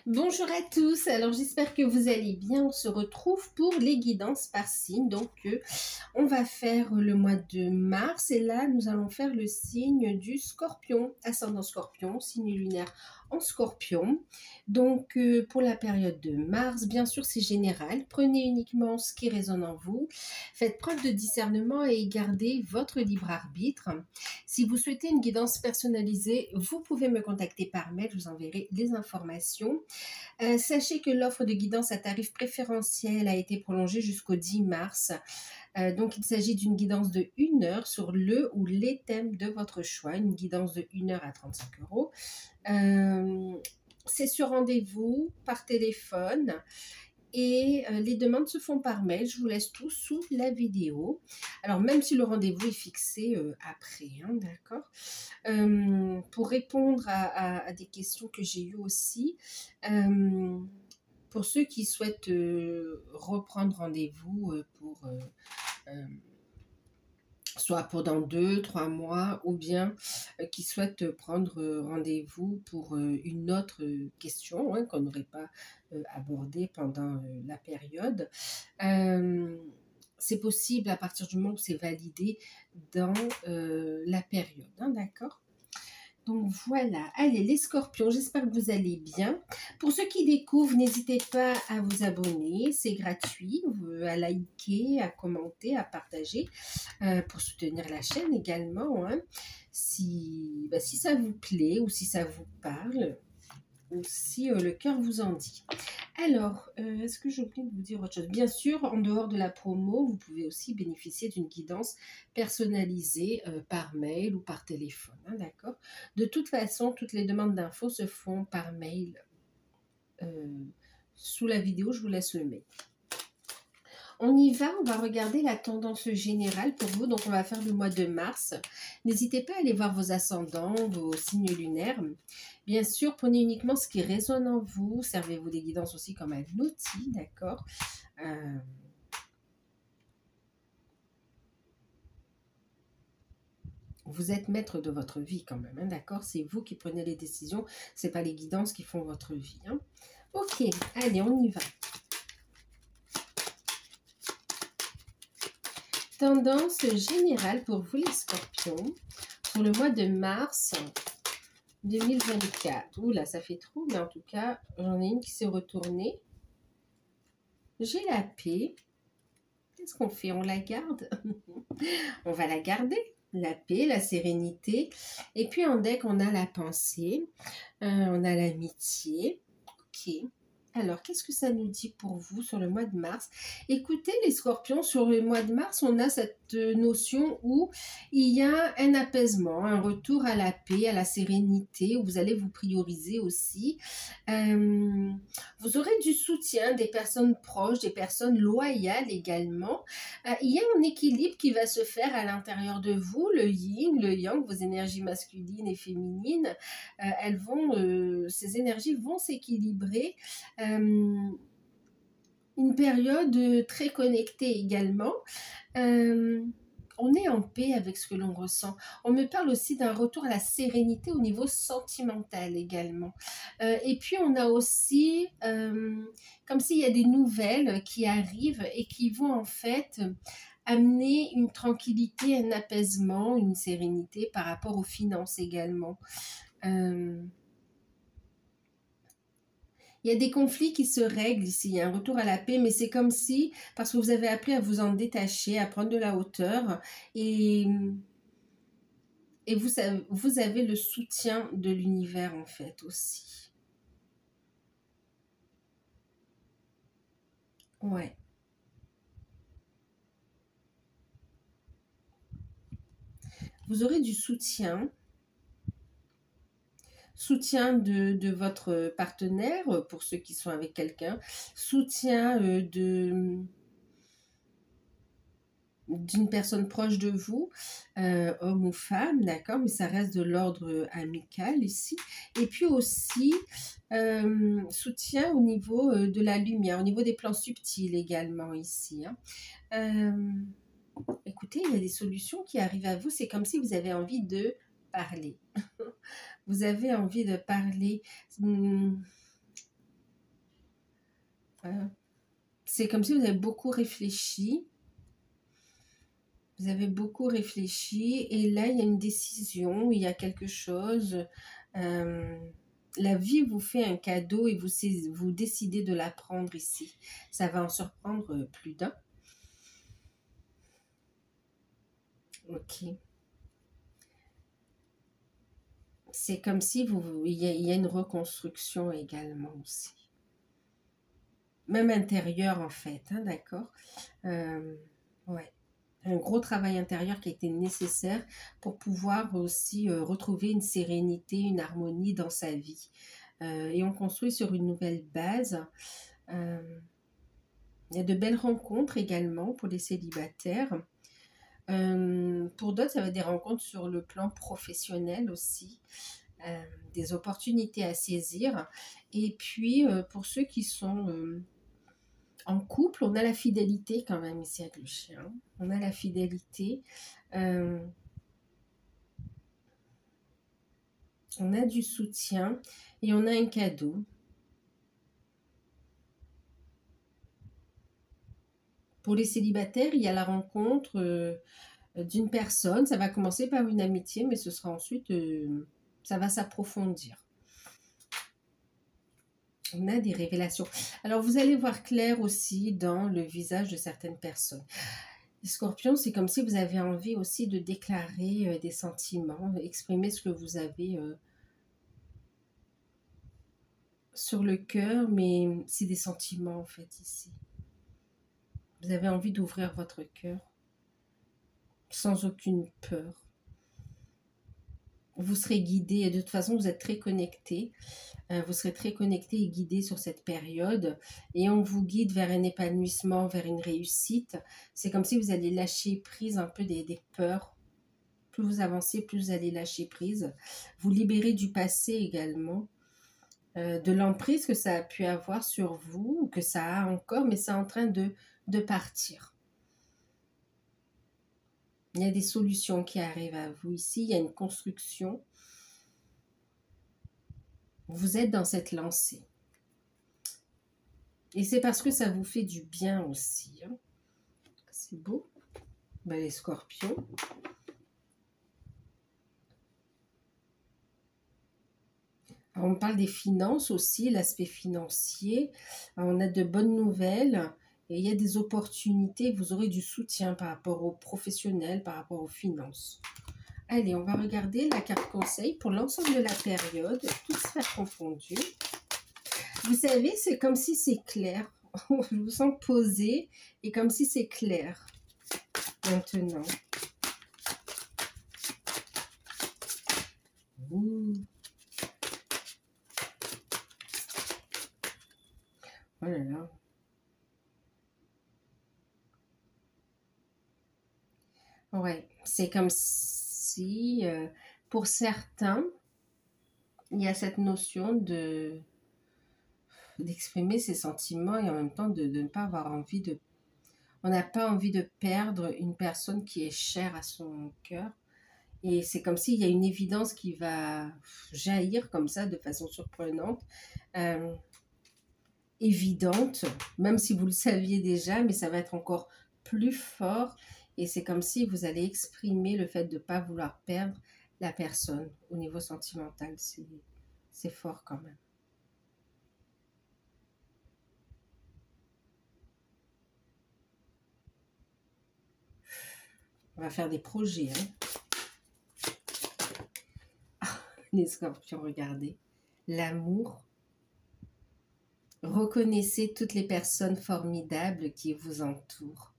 Bonjour à tous, alors j'espère que vous allez bien. On se retrouve pour les guidances par signe. On va faire le mois de mars et là nous allons faire le signe du scorpion, ascendant scorpion, signe lunaire en scorpion. Pour la période de mars, bien sûr c'est général, prenez uniquement ce qui résonne en vous, faites preuve de discernement et gardez votre libre arbitre. Si vous souhaitez une guidance personnalisée, vous pouvez me contacter par mail, je vous enverrai les informations. Sachez que l'offre de guidance à tarif préférentiel a été prolongée jusqu'au 10 mars. Il s'agit d'une guidance de 1 heure sur le ou les thèmes de votre choix. Une guidance de 1 heure à 35 euros. C'est sur rendez-vous, par téléphone. Et les demandes se font par mail. Je vous laisse tout sous la vidéo. Alors, même si le rendez-vous est fixé après, hein, d'accord. Pour répondre à des questions que j'ai eues aussi, pour ceux qui souhaitent reprendre rendez-vous soit pour dans 2, 3 mois, ou bien qui souhaitent prendre rendez-vous pour une autre question hein, qu'on n'aurait pas abordée pendant la période. C'est possible à partir du moment où c'est validé dans la période, hein, d'accord? Donc voilà, allez les scorpions, j'espère que vous allez bien. Pour ceux qui découvrent, n'hésitez pas à vous abonner, c'est gratuit, à liker, à commenter, à partager pour soutenir la chaîne également. Hein. Si ça vous plaît ou si ça vous parle ou si le cœur vous en dit. Alors, est-ce que j'ai oublié de vous dire autre chose? Bien sûr, en dehors de la promo, vous pouvez aussi bénéficier d'une guidance personnalisée par mail ou par téléphone, hein, d'accord? De toute façon, toutes les demandes d'infos se font par mail. Sous la vidéo, je vous laisse le mail. On y va, on va regarder la tendance générale pour vous. Donc, on va faire le mois de mars. N'hésitez pas à aller voir vos ascendants, vos signes lunaires. Bien sûr, prenez uniquement ce qui résonne en vous. Servez-vous des guidances aussi comme un outil, d'accord? Vous êtes maître de votre vie quand même, hein, d'accord? C'est vous qui prenez les décisions. Ce n'est pas les guidances qui font votre vie. Hein. Ok, allez, on y va. Tendance générale pour vous les scorpions pour le mois de mars 2024. Oula, ça fait trop, mais en tout cas, j'en ai une qui s'est retournée. J'ai la paix. Qu'est-ce qu'on fait? On la garde? On va la garder. La paix, la sérénité. Et puis en deck, on a la pensée. On a l'amitié. Ok. Alors, qu'est-ce que ça nous dit pour vous sur le mois de mars? Écoutez, les scorpions, sur le mois de mars, on a cette notion où il y a un apaisement, un retour à la paix, à la sérénité, où vous allez vous prioriser aussi. Vous aurez du soutien des personnes proches, des personnes loyales également. Il y a un équilibre qui va se faire à l'intérieur de vous, le yin, le yang, vos énergies masculines et féminines. Ces énergies vont s'équilibrer. Une période très connectée également. On est en paix avec ce que l'on ressent. On me parle aussi d'un retour à la sérénité au niveau sentimental également. Et puis on a aussi, comme s'il y a des nouvelles qui arrivent et qui vont en fait amener une tranquillité, un apaisement, une sérénité par rapport aux finances également. Il y a des conflits qui se règlent ici, il y a un retour à la paix, mais c'est comme si, parce que vous avez appris à vous en détacher, à prendre de la hauteur, et vous avez le soutien de l'univers en fait aussi. Ouais. Vous aurez du soutien de votre partenaire, pour ceux qui sont avec quelqu'un, soutien d'une personne proche de vous, homme ou femme, d'accord, mais ça reste de l'ordre amical ici. Et puis aussi, soutien au niveau de la lumière, au niveau des plans subtils également ici. Hein. Écoutez, il y a des solutions qui arrivent à vous, c'est comme si vous avez envie de parler. Vous avez envie de parler. C'est comme si vous avez beaucoup réfléchi. Vous avez beaucoup réfléchi et là, il y a une décision, il y a quelque chose. La vie vous fait un cadeau et vous décidez de la prendre ici. Ça va en surprendre plus d'un. Ok. C'est comme si il y a une reconstruction également aussi. Même intérieure en fait, hein, d'accord? Ouais. Un gros travail intérieur qui a été nécessaire pour pouvoir aussi retrouver une sérénité, une harmonie dans sa vie. Et on construit sur une nouvelle base. Il y a de belles rencontres également pour les célibataires. Pour d'autres, ça va être des rencontres sur le plan professionnel aussi. Des opportunités à saisir. Et puis, pour ceux qui sont en couple, on a la fidélité quand même ici avec le chien. On a la fidélité. On a du soutien et on a un cadeau. Pour les célibataires, il y a la rencontre d'une personne. Ça va commencer par une amitié, mais ce sera ensuite, ça va s'approfondir. On a des révélations. Alors, vous allez voir clair aussi dans le visage de certaines personnes. Les scorpions, c'est comme si vous avez envie aussi de déclarer des sentiments, exprimer ce que vous avez sur le cœur, mais c'est des sentiments en fait ici. Vous avez envie d'ouvrir votre cœur sans aucune peur. Vous serez guidé, et de toute façon vous êtes très connecté. Vous serez très connecté et guidé sur cette période et on vous guide vers un épanouissement, vers une réussite. C'est comme si vous allez lâcher prise un peu des peurs. Plus vous avancez, plus vous allez lâcher prise. Vous libérez du passé également, de l'emprise que ça a pu avoir sur vous, ou que ça a encore, mais c'est en train de partir. Il y a des solutions qui arrivent à vous ici, il y a une construction. Vous êtes dans cette lancée. Et c'est parce que ça vous fait du bien aussi. Hein. C'est beau. Ben, les scorpions. Alors, on parle des finances aussi, l'aspect financier. Alors, on a de bonnes nouvelles et il y a des opportunités. Vous aurez du soutien par rapport aux professionnels, par rapport aux finances. Allez, on va regarder la carte conseil pour l'ensemble de la période, toutes sphères confondues. Vous savez, c'est comme si c'est clair. Je vous sens posé et comme si c'est clair. Maintenant. Ouh. Oh là là. Ouais, c'est comme si, pour certains, il y a cette notion d'exprimer ses sentiments et en même temps de ne pas avoir envie de... On n'a pas envie de perdre une personne qui est chère à son cœur. Et c'est comme s'il y a une évidence qui va jaillir comme ça de façon surprenante, évidente, même si vous le saviez déjà, mais ça va être encore plus fort. Et c'est comme si vous allez exprimer le fait de ne pas vouloir perdre la personne au niveau sentimental. C'est fort quand même. On va faire des projets. Hein. Ah, les scorpions, regardez. L'amour. Reconnaissez toutes les personnes formidables qui vous entourent.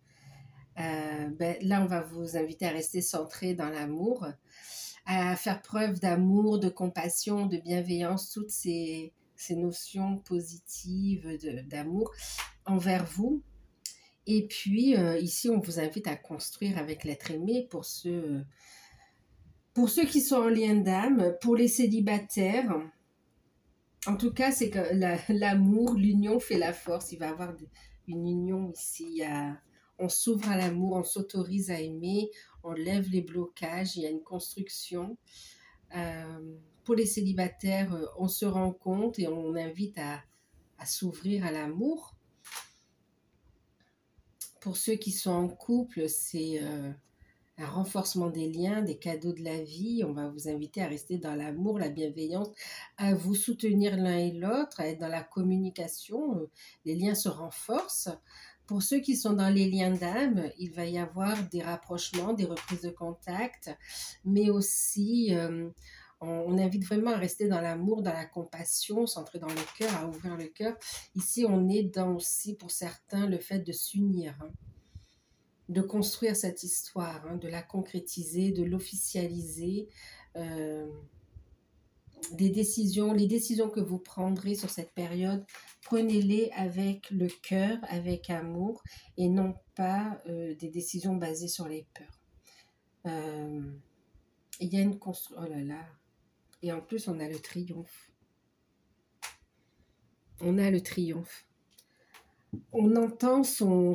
Là, on va vous inviter à rester centré dans l'amour, à faire preuve d'amour, de compassion, de bienveillance, toutes ces notions positives d'amour envers vous. Et puis, ici, on vous invite à construire avec l'être aimé pour ceux qui sont en lien d'âme, pour les célibataires. En tout cas, c'est que l'amour, l'union fait la force. Il va y avoir une union ici. On s'ouvre à l'amour, on s'autorise à aimer, on lève les blocages, il y a une construction. Pour les célibataires, on se rend compte et on invite à s'ouvrir à l'amour. Pour ceux qui sont en couple, c'est un renforcement des liens, des cadeaux de la vie. On va vous inviter à rester dans l'amour, la bienveillance, à vous soutenir l'un et l'autre, à être dans la communication. Les liens se renforcent. Pour ceux qui sont dans les liens d'âme, il va y avoir des rapprochements, des reprises de contact, mais aussi on invite vraiment à rester dans l'amour, dans la compassion, centré dans le cœur, à ouvrir le cœur. Ici, on est dans aussi, pour certains, le fait de s'unir, hein, de construire cette histoire, hein, de la concrétiser, de l'officialiser. Les décisions que vous prendrez sur cette période, prenez-les avec le cœur, avec amour, et non pas des décisions basées sur les peurs. Il y a une construction... Oh là là. Et en plus, on a le triomphe. On a le triomphe. On entend son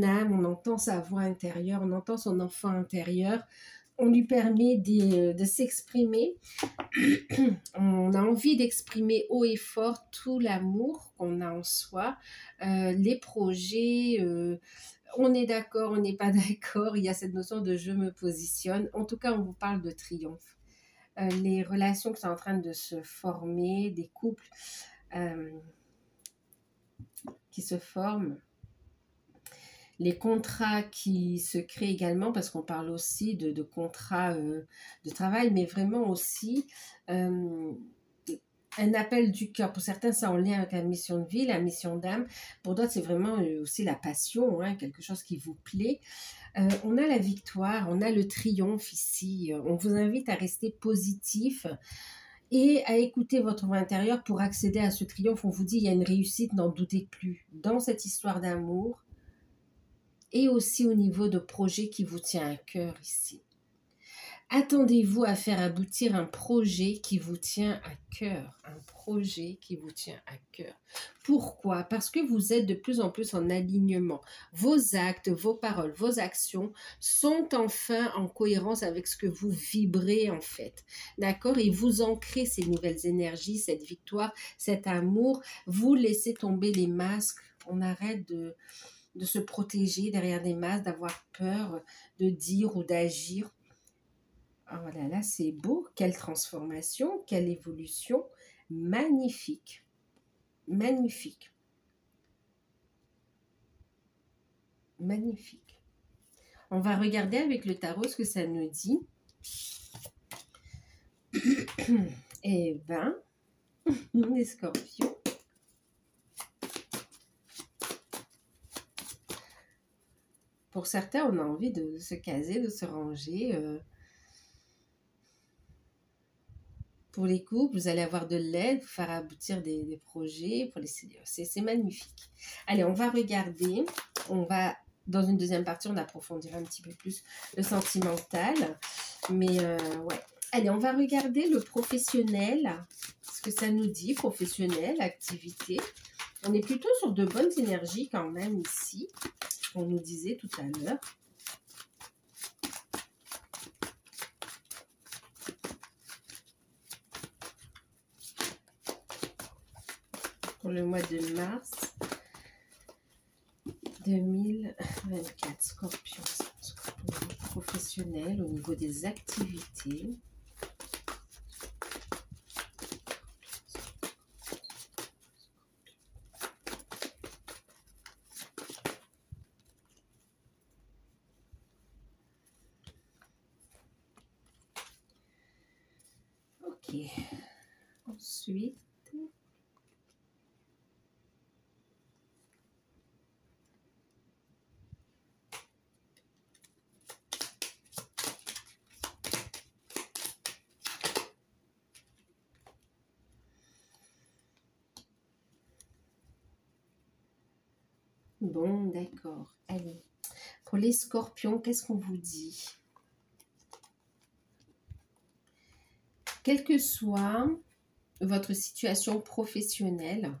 âme, on entend sa voix intérieure, on entend son enfant intérieur. On lui permet de s'exprimer. On a envie d'exprimer haut et fort tout l'amour qu'on a en soi, les projets, on est d'accord, on n'est pas d'accord, il y a cette notion de je me positionne. En tout cas, on vous parle de triomphe. Les relations qui sont en train de se former, des couples qui se forment, les contrats qui se créent également, parce qu'on parle aussi de contrats de travail, mais vraiment aussi un appel du cœur. Pour certains, c'est en lien avec la mission de vie, la mission d'âme. Pour d'autres, c'est vraiment aussi la passion, hein, quelque chose qui vous plaît. On a la victoire, on a le triomphe ici. On vous invite à rester positif et à écouter votre voix intérieure pour accéder à ce triomphe. On vous dit, il y a une réussite, n'en doutez plus. Dans cette histoire d'amour, et aussi au niveau de projet qui vous tient à cœur ici. Attendez-vous à faire aboutir un projet qui vous tient à cœur. Un projet qui vous tient à cœur. Pourquoi? Parce que vous êtes de plus en plus en alignement. Vos actes, vos paroles, vos actions sont enfin en cohérence avec ce que vous vibrez en fait. D'accord? Et vous ancrez ces nouvelles énergies, cette victoire, cet amour. Vous laissez tomber les masques. On arrête de se protéger derrière des masques, d'avoir peur de dire ou d'agir. Oh là là, c'est beau, quelle transformation, quelle évolution, magnifique, magnifique, magnifique. On va regarder avec le tarot ce que ça nous dit. Eh ben, les scorpions. Pour certains, on a envie de se caser, de se ranger. Pour les couples, vous allez avoir de l'aide, vous faire aboutir des projets. Pour les c'est magnifique. Allez, on va regarder. On va, dans une deuxième partie, on approfondira un petit peu plus le sentimental. Mais ouais. Allez, on va regarder le professionnel. Ce que ça nous dit, professionnel, activité. On est plutôt sur de bonnes énergies quand même ici. On nous disait tout à l'heure. Pour le mois de mars 2024, Scorpion, professionnel au niveau des activités. Ok, ensuite, bon, d'accord. Allez, pour les scorpions, qu'est-ce qu'on vous dit? Quelle que soit votre situation professionnelle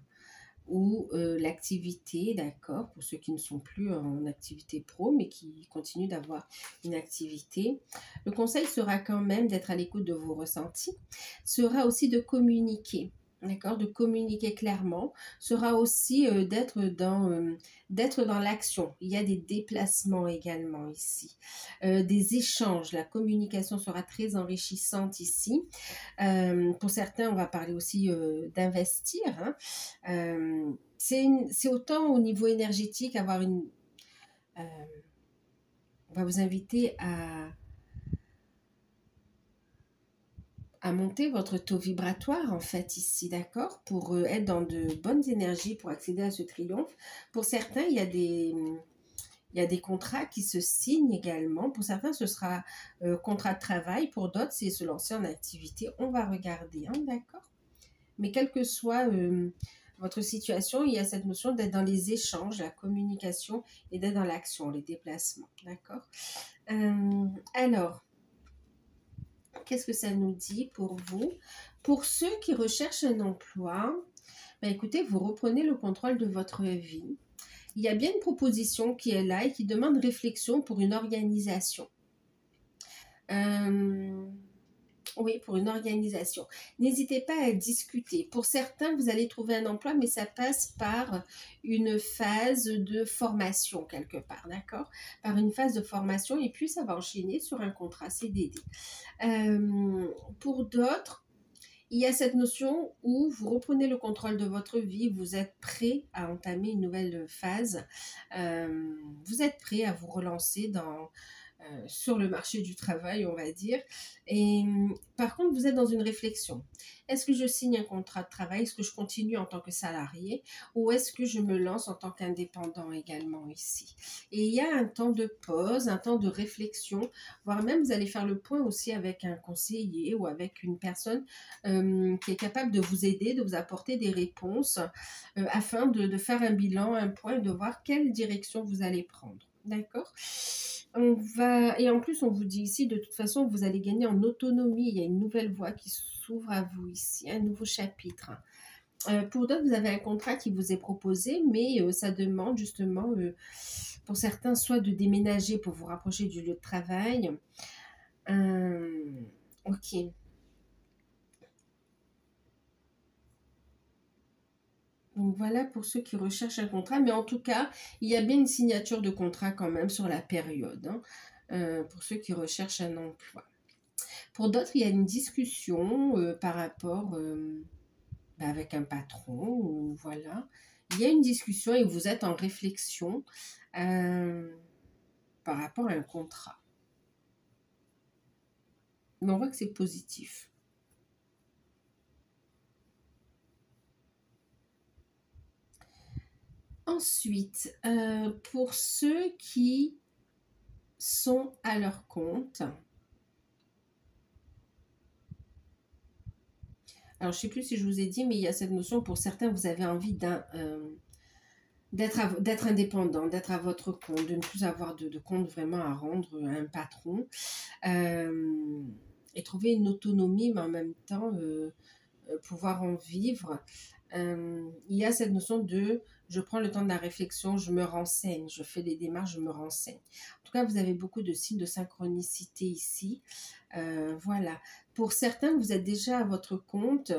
ou l'activité, d'accord, pour ceux qui ne sont plus en activité pro, mais qui continuent d'avoir une activité, le conseil sera quand même d'être à l'écoute de vos ressentis, sera aussi de communiquer. d'accord, de communiquer clairement, sera aussi d'être dans l'action. Il y a des déplacements également ici, des échanges. La communication sera très enrichissante ici. Pour certains, on va parler aussi d'investir, hein. C'est autant au niveau énergétique, euh, on va vous inviter à monter votre taux vibratoire en fait ici, d'accord, pour être dans de bonnes énergies, pour accéder à ce triomphe. Pour certains, il y a des contrats qui se signent également. Pour certains, ce sera contrat de travail. Pour d'autres, c'est se lancer en activité. On va regarder, hein, d'accord. Mais quelle que soit votre situation, il y a cette notion d'être dans les échanges, la communication et d'être dans l'action, les déplacements, d'accord. Alors, qu'est-ce que ça nous dit pour vous? Pour ceux qui recherchent un emploi, ben écoutez, vous reprenez le contrôle de votre vie. Il y a bien une proposition qui est là et qui demande réflexion pour une organisation. Oui, pour une organisation. N'hésitez pas à discuter. Pour certains, vous allez trouver un emploi, mais ça passe par une phase de formation quelque part, d'accord? Par une phase de formation et puis ça va enchaîner sur un contrat CDD. Pour d'autres, il y a cette notion où vous reprenez le contrôle de votre vie, vous êtes prêt à entamer une nouvelle phase, vous êtes prêt à vous relancer sur le marché du travail, on va dire. Et par contre, vous êtes dans une réflexion. Est-ce que je signe un contrat de travail? Est-ce que je continue en tant que salarié? Ou est-ce que je me lance en tant qu'indépendant également ici? Et il y a un temps de pause, un temps de réflexion, voire même vous allez faire le point aussi avec un conseiller ou avec une personne qui est capable de vous aider, de vous apporter des réponses afin de faire un bilan, un point, de voir quelle direction vous allez prendre. D'accord? Et en plus, on vous dit ici, de toute façon, vous allez gagner en autonomie. Il y a une nouvelle voie qui s'ouvre à vous ici, un nouveau chapitre. Pour d'autres, vous avez un contrat qui vous est proposé, mais ça demande justement, pour certains, soit de déménager pour vous rapprocher du lieu de travail. Ok. Donc voilà pour ceux qui recherchent un contrat, mais en tout cas, il y a bien une signature de contrat quand même sur la période, hein, pour ceux qui recherchent un emploi. Pour d'autres, il y a une discussion par rapport avec un patron, ou voilà. Il y a une discussion et vous êtes en réflexion par rapport à un contrat. Mais on voit que c'est positif. Ensuite, pour ceux qui sont à leur compte, alors je ne sais plus si je vous ai dit, mais il y a cette notion, pour certains, vous avez envie d'être indépendant, d'être à votre compte, de ne plus avoir de compte vraiment à rendre à un patron, et trouver une autonomie, mais en même temps pouvoir en vivre. Il y a cette notion de je prends le temps de la réflexion, je me renseigne, je fais des démarches, je me renseigne. En tout cas, vous avez beaucoup de signes de synchronicité ici. Voilà. Pour certains, vous êtes déjà à votre compte.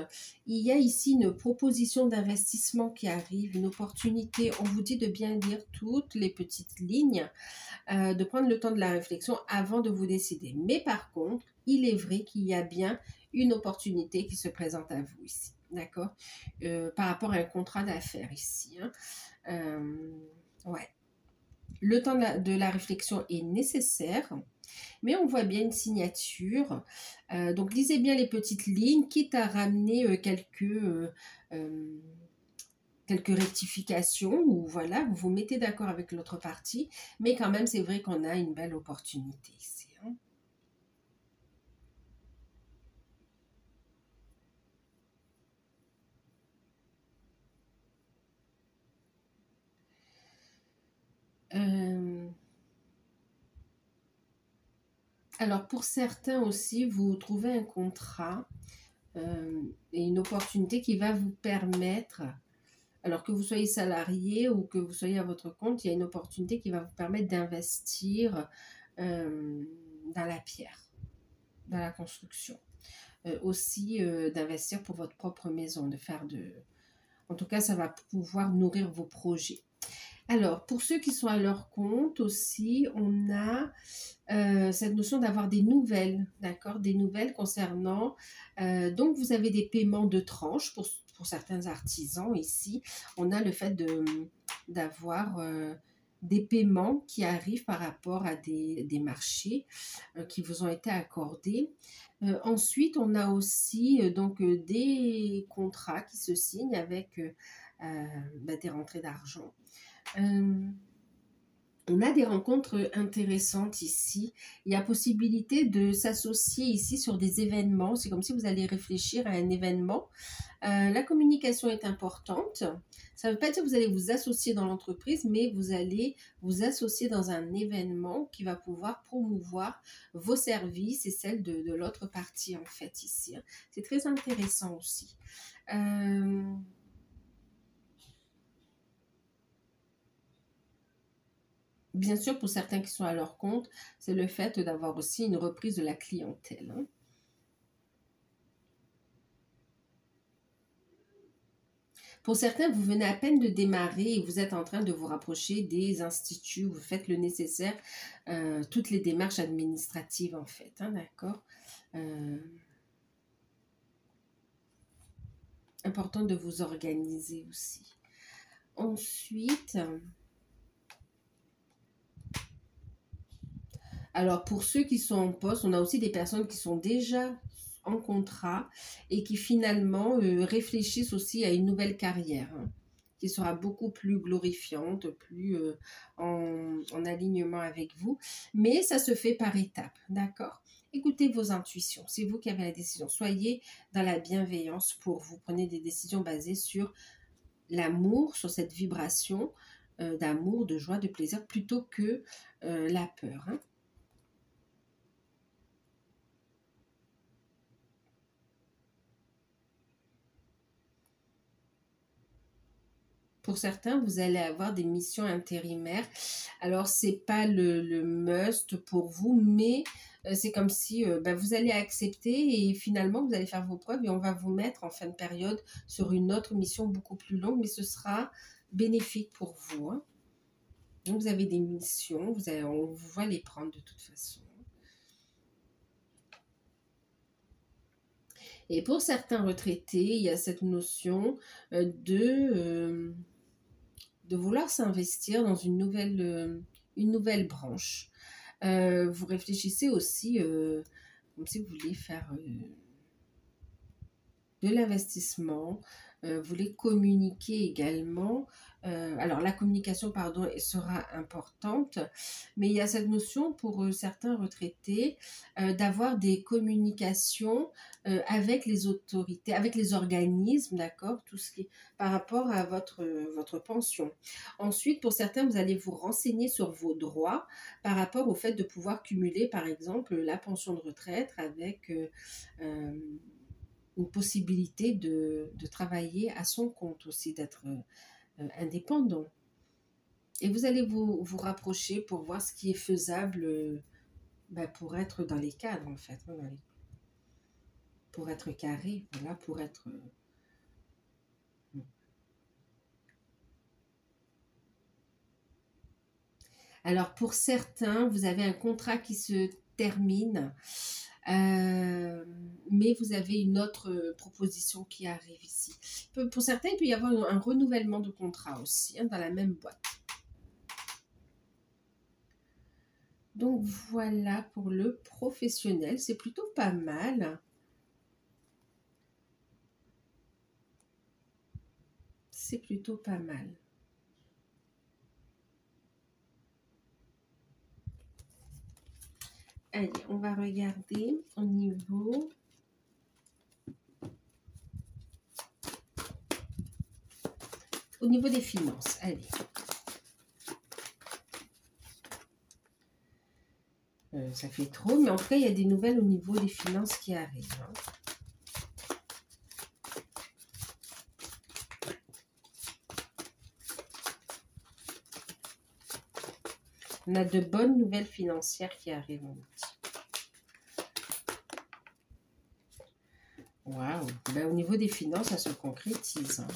Il y a ici une proposition d'investissement qui arrive, une opportunité. On vous dit de bien lire toutes les petites lignes, de prendre le temps de la réflexion avant de vous décider. Mais par contre, il est vrai qu'il y a bien une opportunité qui se présente à vous ici. D'accord, par rapport à un contrat d'affaires ici. Hein. Ouais. Le temps de la réflexion est nécessaire, mais on voit bien une signature. Donc, lisez bien les petites lignes, quitte à ramener quelques rectifications, ou voilà, vous vous mettez d'accord avec l'autre partie, mais quand même, c'est vrai qu'on a une belle opportunité ici. Hein. Alors pour certains aussi, vous trouvez un contrat et une opportunité qui va vous permettre, alors que vous soyez salarié ou que vous soyez à votre compte, il y a une opportunité qui va vous permettre d'investir dans la pierre, dans la construction. aussi d'investir pour votre propre maison, de faire de... En tout cas, ça va pouvoir nourrir vos projets. Alors, pour ceux qui sont à leur compte aussi, on a cette notion d'avoir des nouvelles, d'accord? Des nouvelles concernant... donc, vous avez des paiements de tranches pour certains artisans ici. On a le fait d'avoir des paiements qui arrivent par rapport à des marchés qui vous ont été accordés. Ensuite, on a aussi donc des contrats qui se signent avec des rentrées d'argent. On a des rencontres intéressantes ici. Il y a possibilité de s'associer ici sur des événements. C'est comme si vous allez réfléchir à un événement. La communication est importante. Ça ne veut pas dire que vous allez vous associer dans l'entreprise, mais vous allez vous associer dans un événement qui va pouvoir promouvoir vos services et celles de l'autre partie en fait ici. C'est très intéressant aussi. Bien sûr, pour certains qui sont à leur compte, c'est le fait d'avoir aussi une reprise de la clientèle. Hein. Pour certains, vous venez à peine de démarrer et vous êtes en train de vous rapprocher des instituts, vous faites le nécessaire, toutes les démarches administratives en fait, hein, d'accord. Important de vous organiser aussi. Ensuite, alors pour ceux qui sont en poste, on a aussi des personnes qui sont déjà en contrat et qui finalement réfléchissent aussi à une nouvelle carrière hein, qui sera beaucoup plus glorifiante, plus en alignement avec vous. Mais ça se fait par étapes, d'accord? Écoutez vos intuitions, c'est vous qui avez la décision. Soyez dans la bienveillance pour vous. Prenez des décisions basées sur l'amour, sur cette vibration d'amour, de joie, de plaisir, plutôt que la peur. Hein. Pour certains, vous allez avoir des missions intérimaires. Alors, ce n'est pas le must pour vous, mais c'est comme si vous allez accepter et finalement, vous allez faire vos preuves et on va vous mettre en fin de période sur une autre mission beaucoup plus longue, mais ce sera bénéfique pour vous. Hein. Donc, vous avez des missions, on va les prendre de toute façon. Et pour certains retraités, il y a cette notion de vouloir s'investir dans une nouvelle branche. Vous réfléchissez aussi comme si vous vouliez faire de l'investissement, vous voulez communiquer également. Alors la communication, pardon, sera importante, mais il y a cette notion pour certains retraités d'avoir des communications avec les autorités, avec les organismes, d'accord, tout ce qui est par rapport à votre pension. Ensuite, pour certains, vous allez vous renseigner sur vos droits par rapport au fait de pouvoir cumuler, par exemple, la pension de retraite avec une possibilité de travailler à son compte aussi, d'être indépendant. Et vous allez vous rapprocher pour voir ce qui est faisable pour être dans les cadres en fait, hein, pour être carré, voilà, pour être... Alors pour certains, vous avez un contrat qui se termine, mais vous avez une autre proposition qui arrive ici. Pour certains, il peut y avoir un renouvellement de contrat aussi, hein, dans la même boîte. Donc voilà pour le professionnel, c'est plutôt pas mal. C'est plutôt pas mal. Allez, on va regarder au niveau... Au niveau des finances, allez. Ça fait trop, mais en tout cas, il y a des nouvelles au niveau des finances qui arrivent. Hein. On a de bonnes nouvelles financières qui arrivent. Waouh. Ben, au niveau des finances, ça se concrétise. Hein.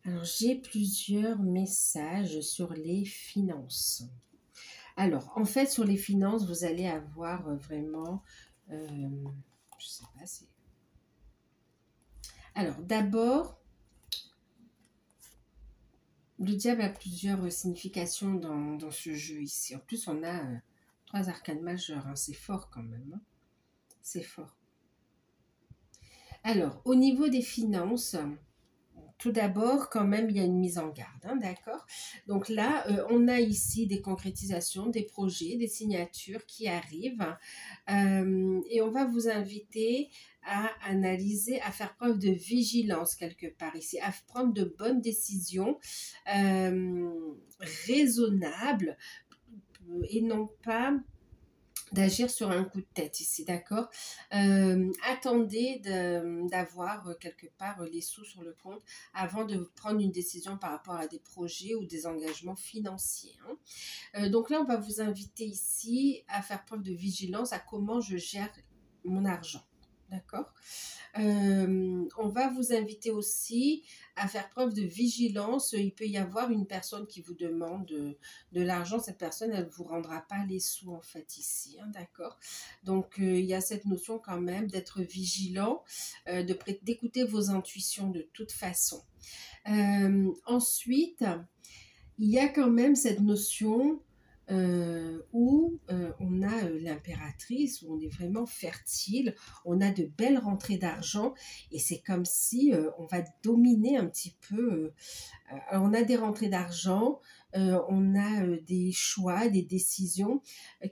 Alors, j'ai plusieurs messages sur les finances. Alors, en fait, sur les finances, vous allez avoir vraiment... je sais pas, c'est... Alors, d'abord, le diable a plusieurs significations dans ce jeu ici. En plus, on a 3 arcanes majeures. Hein. C'est fort quand même. Hein. C'est fort. Alors, au niveau des finances... Tout d'abord, quand même, il y a une mise en garde, hein, d'accord? Donc là, on a ici des concrétisations, des projets, des signatures qui arrivent. Et on va vous inviter à analyser, à faire preuve de vigilance quelque part ici, à prendre de bonnes décisions raisonnables et non pas d'agir sur un coup de tête ici, d'accord. Attendez d'avoir quelque part les sous sur le compte avant de prendre une décision par rapport à des projets ou des engagements financiers. Hein. Donc là, on va vous inviter ici à faire preuve de vigilance à comment je gère mon argent, d'accord. On va vous inviter aussi à faire preuve de vigilance. Il peut y avoir une personne qui vous demande de l'argent. Cette personne, elle ne vous rendra pas les sous en fait ici, hein, d'accord. Donc, il y a cette notion quand même d'être vigilant, d'écouter vos intuitions de toute façon. Ensuite, il y a quand même cette notion où on a l'impératrice, où on est vraiment fertile, on a de belles rentrées d'argent et c'est comme si on va dominer un petit peu. On a des rentrées d'argent, on a des choix, des décisions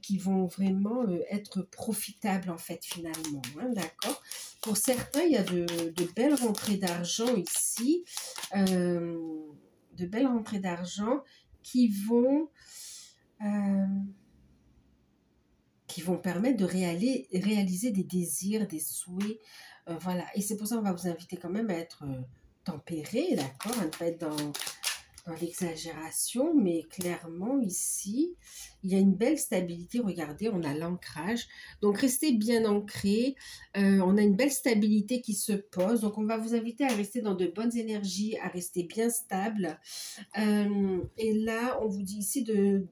qui vont vraiment être profitables en fait finalement. Hein, d'accord. Pour certains, il y a de belles rentrées d'argent ici, de belles rentrées d'argent qui vont permettre de réaliser des désirs, des souhaits. Voilà. Et c'est pour ça qu'on va vous inviter quand même à être tempéré, d'accord, à ne pas être dans l'exagération, mais clairement ici, il y a une belle stabilité. Regardez, on a l'ancrage. Donc, restez bien ancré. On a une belle stabilité qui se pose. Donc, on va vous inviter à rester dans de bonnes énergies, à rester bien stable. Et là, on vous dit ici de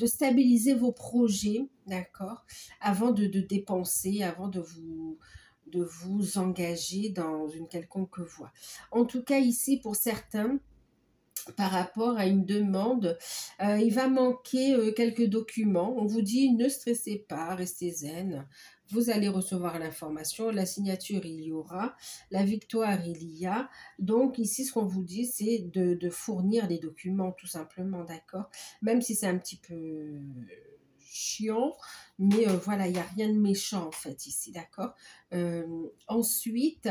stabiliser vos projets, d'accord, avant de dépenser, avant de vous engager dans une quelconque voie. En tout cas, ici, pour certains, par rapport à une demande, il va manquer quelques documents. On vous dit ne stressez pas, restez zen. Vous allez recevoir l'information, la signature il y aura, la victoire il y a. Donc ici ce qu'on vous dit c'est de fournir les documents tout simplement, d'accord. Même si c'est un petit peu chiant, mais voilà, il n'y a rien de méchant en fait ici, d'accord. Ensuite,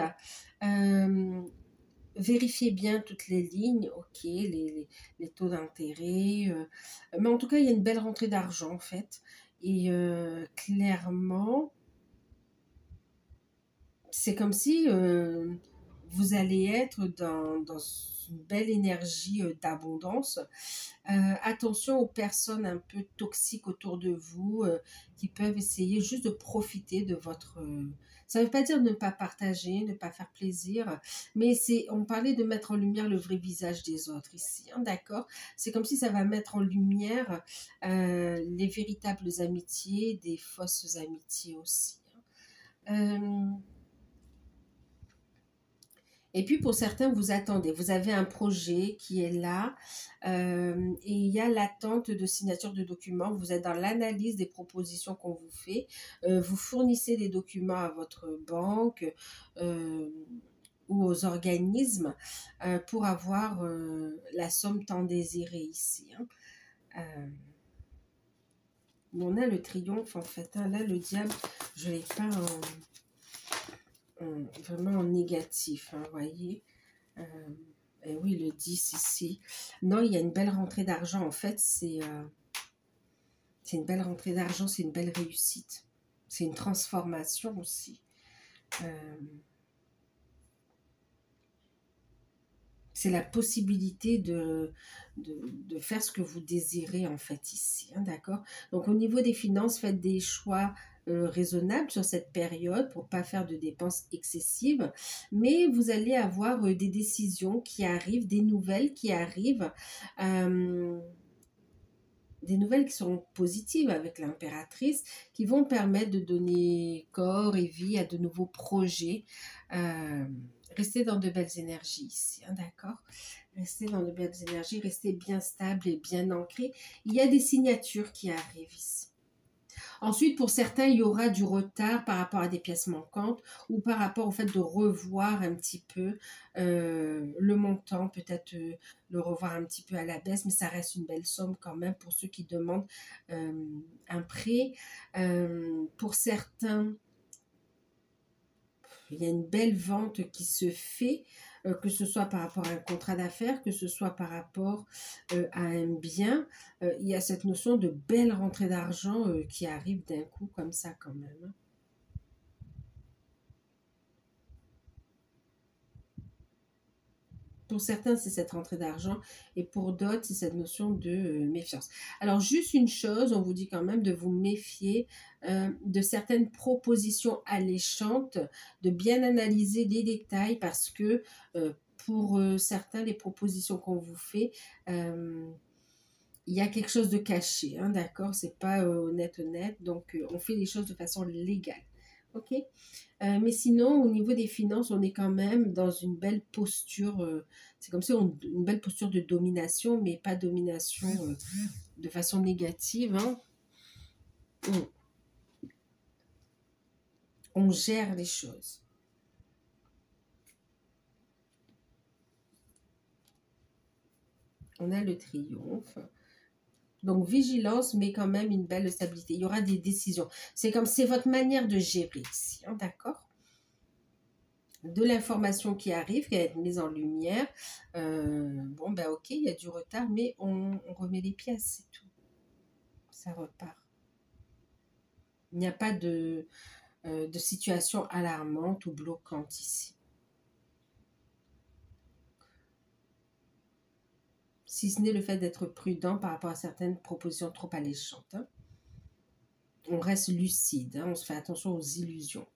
vérifiez bien toutes les lignes, ok, les taux d'intérêt. Mais en tout cas, il y a une belle rentrée d'argent, en fait. Et clairement, c'est comme si vous allez être dans une belle énergie d'abondance. Attention aux personnes un peu toxiques autour de vous qui peuvent essayer juste de profiter de votre... ça ne veut pas dire ne pas partager, ne pas faire plaisir, mais on parlait de mettre en lumière le vrai visage des autres ici, hein, d'accord. C'est comme si ça va mettre en lumière les véritables amitiés, des fausses amitiés aussi. Hein. Et puis pour certains, vous attendez, vous avez un projet qui est là et il y a l'attente de signature de documents, vous êtes dans l'analyse des propositions qu'on vous fait, vous fournissez des documents à votre banque ou aux organismes pour avoir la somme tant désirée ici. Hein. On a le triomphe en fait. Hein. Là, le diable, je ne l'ai pas vraiment en négatif. Vous voyez. Et oui, le 10 ici. Non, il y a une belle rentrée d'argent. En fait, c'est une belle rentrée d'argent. C'est une belle réussite. C'est une transformation aussi. C'est la possibilité de faire ce que vous désirez en fait ici, hein, d'accord? Donc au niveau des finances, faites des choix raisonnables sur cette période pour ne pas faire de dépenses excessives, mais vous allez avoir des décisions qui arrivent, des nouvelles qui arrivent, des nouvelles qui seront positives avec l'impératrice, qui vont permettre de donner corps et vie à de nouveaux projets. Restez dans de belles énergies ici, hein, d'accord? Restez dans de belles énergies, restez bien stable et bien ancré. Il y a des signatures qui arrivent ici. Ensuite, pour certains, il y aura du retard par rapport à des pièces manquantes ou par rapport au fait de revoir un petit peu le montant, peut-être le revoir un petit peu à la baisse, mais ça reste une belle somme quand même pour ceux qui demandent un prêt. Pour certains, il y a une belle vente qui se fait, que ce soit par rapport à un contrat d'affaires, que ce soit par rapport à un bien. Il y a cette notion de belle rentrée d'argent qui arrive d'un coup comme ça quand même. Pour certains, c'est cette rentrée d'argent et pour d'autres, c'est cette notion de méfiance. Alors, juste une chose, on vous dit quand même de vous méfier de certaines propositions alléchantes, de bien analyser les détails parce que pour certains, les propositions qu'on vous fait, il y a quelque chose de caché, hein, d'accord? C'est pas honnête, donc on fait les choses de façon légale, ok? Mais sinon, au niveau des finances, on est quand même dans une belle posture. C'est comme si une belle posture de domination, mais pas domination de façon négative. Hein. On gère les choses. On a le triomphe. Donc, vigilance, mais quand même une belle stabilité. Il y aura des décisions. C'est comme c'est votre manière de gérer ici, hein, d'accord? De l'information qui arrive, qui va être mise en lumière. Bon, ben ok, il y a du retard, mais on remet les pièces, c'est tout. Ça repart. Il n'y a pas de situation alarmante ou bloquante ici. Si ce n'est le fait d'être prudent par rapport à certaines propositions trop alléchantes. Hein. On reste lucide, hein, on se fait attention aux illusions.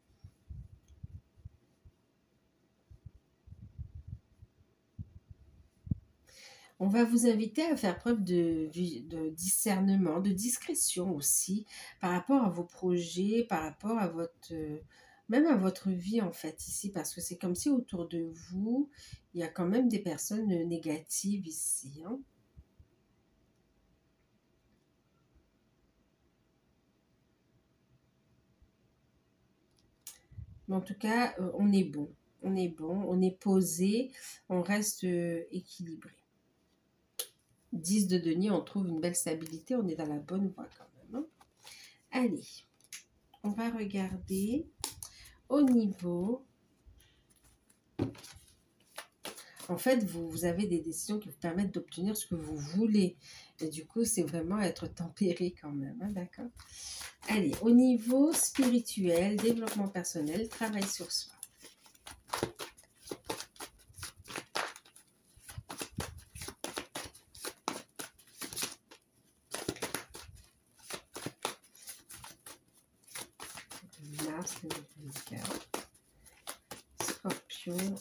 On va vous inviter à faire preuve de discernement, de discrétion aussi, par rapport à vos projets, par rapport à votre, même à votre vie en fait ici, parce que c'est comme si autour de vous, il y a quand même des personnes négatives ici. Hein. Mais en tout cas, on est bon, on est posé, on reste équilibré. 10 de denier, on trouve une belle stabilité, on est dans la bonne voie quand même. Hein. Allez, on va regarder au niveau... En fait, vous avez des décisions qui vous permettent d'obtenir ce que vous voulez. Et du coup, c'est vraiment être tempéré quand même, hein, d'accord? Allez, au niveau spirituel, développement personnel, travail sur soi. Mars 2024. Scorpion.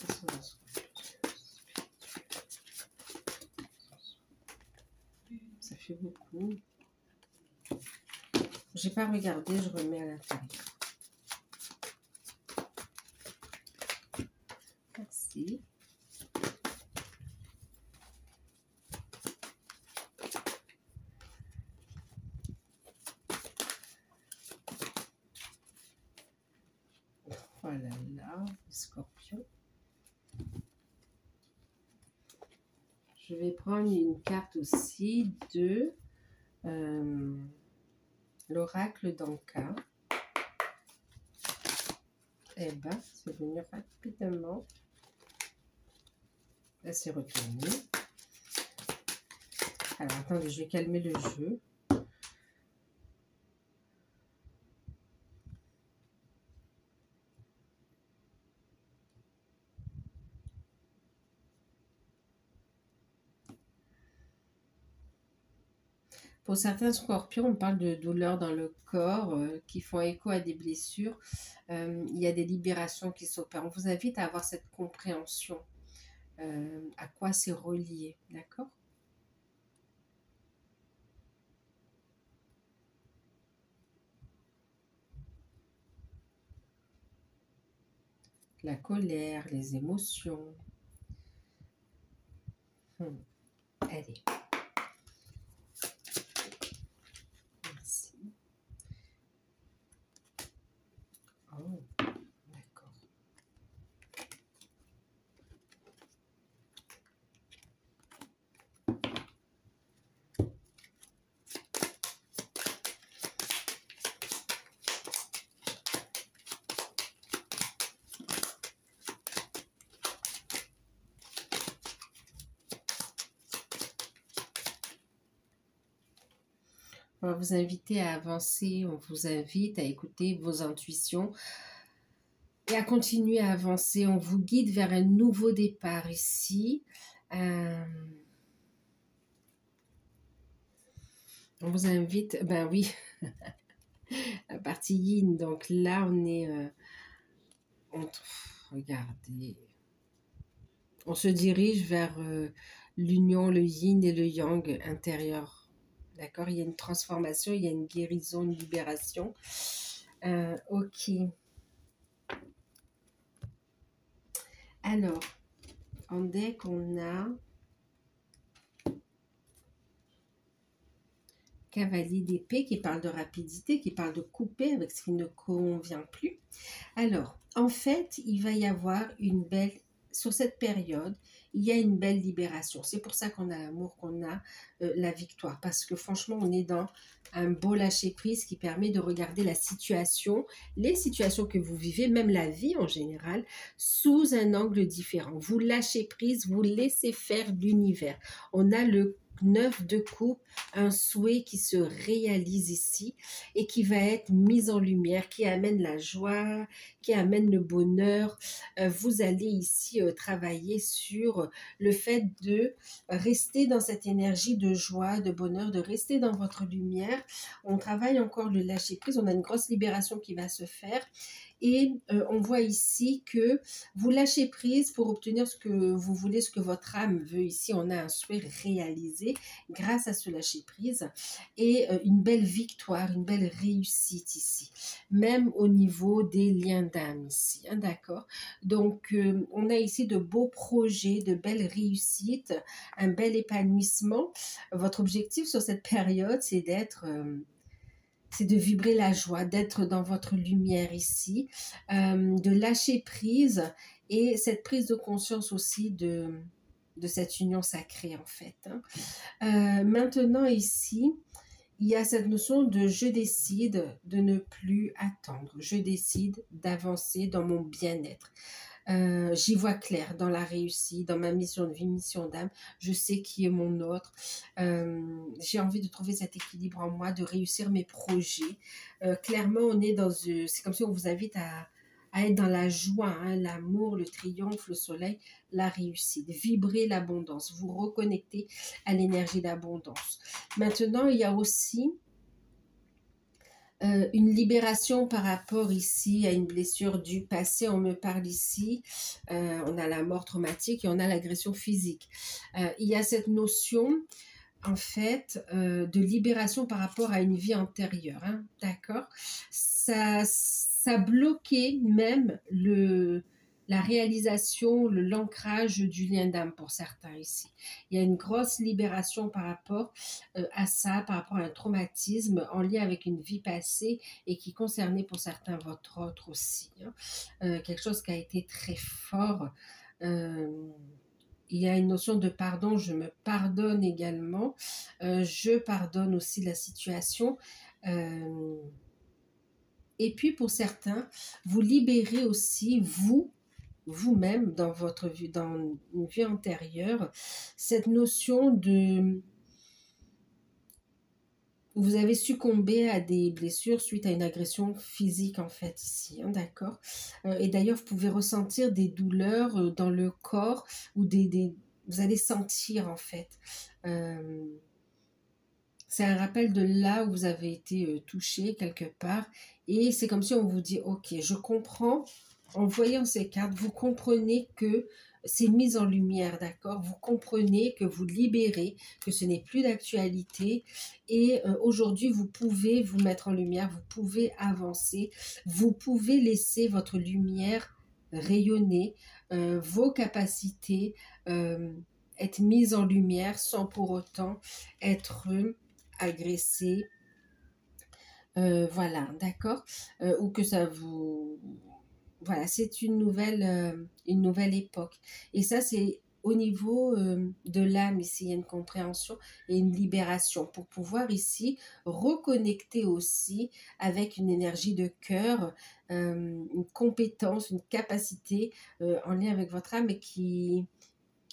Ça fait beaucoup. J'ai pas regardé, je remets à l'intérieur. Merci. Voilà, là, Scorpion. Je vais prendre une carte aussi de l'oracle d'Anka. Eh ben, c'est venu rapidement. Là, c'est retourné. Alors, attendez, je vais calmer le jeu. Pour certains scorpions, on parle de douleurs dans le corps qui font écho à des blessures. Il y a des libérations qui s'opèrent. On vous invite à avoir cette compréhension. À quoi c'est relié, d'accord? La colère, les émotions. Allez. Merci. Oh, d'accord. On va vous inviter à avancer, on vous invite à écouter vos intuitions et à continuer à avancer. On vous guide vers un nouveau départ ici. On vous invite, ben oui, la partie yin, donc là on est, regardez, on se dirige vers l'union, le yin et le yang intérieur. D'accord, il y a une transformation, il y a une guérison, une libération. Ok. Alors, en deck, on a Cavalier d'épée qui parle de rapidité, qui parle de couper avec ce qui ne convient plus. Alors, en fait, il va y avoir une belle... Sur cette période, il y a une belle libération. C'est pour ça qu'on a l'amour, qu'on a la victoire. Parce que franchement, on est dans un beau lâcher-prise qui permet de regarder la situation, les situations que vous vivez, même la vie en général, sous un angle différent. Vous lâchez prise, vous laissez faire l'univers. On a le 9 de coupe, un souhait qui se réalise ici et qui va être mis en lumière, qui amène la joie, qui amène le bonheur. Vous allez ici travailler sur le fait de rester dans cette énergie de joie, de bonheur, de rester dans votre lumière. On travaille encore le lâcher prise, on a une grosse libération qui va se faire. Et on voit ici que vous lâchez prise pour obtenir ce que vous voulez, ce que votre âme veut. Ici, on a un souhait réalisé grâce à ce lâcher prise et une belle victoire, une belle réussite ici, même au niveau des liens d'âme ici, hein, d'accord? Donc, on a ici de beaux projets, de belles réussites, un bel épanouissement. Votre objectif sur cette période, c'est d'être... c'est de vibrer la joie, d'être dans votre lumière ici, de lâcher prise et cette prise de conscience aussi de cette union sacrée en fait. Hein. Maintenant ici, il y a cette notion de je décide de ne plus attendre, je décide d'avancer dans mon bien-être. J'y vois clair dans la réussite, dans ma mission de vie, mission d'âme. Je sais qui est mon autre. J'ai envie de trouver cet équilibre en moi, de réussir mes projets. Clairement, on est dans... c'est comme si on vous invite à être dans la joie, hein, l'amour, le triomphe, le soleil, la réussite. Vibrer l'abondance, vous reconnecter à l'énergie d'abondance. Maintenant, il y a aussi... une libération par rapport ici à une blessure du passé. On me parle ici, on a la mort traumatique et on a l'agression physique. Il y a cette notion en fait de libération par rapport à une vie antérieure, hein, d'accord? Ça bloquait même la réalisation, l'ancrage du lien d'âme pour certains ici. Il y a une grosse libération par rapport à ça, par rapport à un traumatisme en lien avec une vie passée et qui concernait pour certains votre autre aussi. Hein. Quelque chose qui a été très fort. Il y a une notion de pardon, je me pardonne également, je pardonne aussi la situation. Et puis pour certains, vous libérez aussi vous-même dans votre vie, dans une vie antérieure, cette notion de vous avez succombé à des blessures suite à une agression physique en fait ici, hein, d'accord. Et d'ailleurs, vous pouvez ressentir des douleurs dans le corps ou vous allez sentir en fait. Euh, c'est un rappel de là où vous avez été touché quelque part. Et c'est comme si on vous dit, ok, je comprends. En voyant ces cartes, vous comprenez que c'est mis en lumière, d'accord? Vous comprenez que vous libérez, que ce n'est plus d'actualité. Et aujourd'hui, vous pouvez vous mettre en lumière, vous pouvez avancer, vous pouvez laisser votre lumière rayonner, vos capacités être mises en lumière sans pour autant être agressé, voilà, d'accord, ou que ça vous... Voilà, c'est une nouvelle époque. Et ça, c'est au niveau de l'âme, ici, il y a une compréhension et une libération pour pouvoir ici reconnecter aussi avec une énergie de cœur, une compétence, une capacité en lien avec votre âme et qui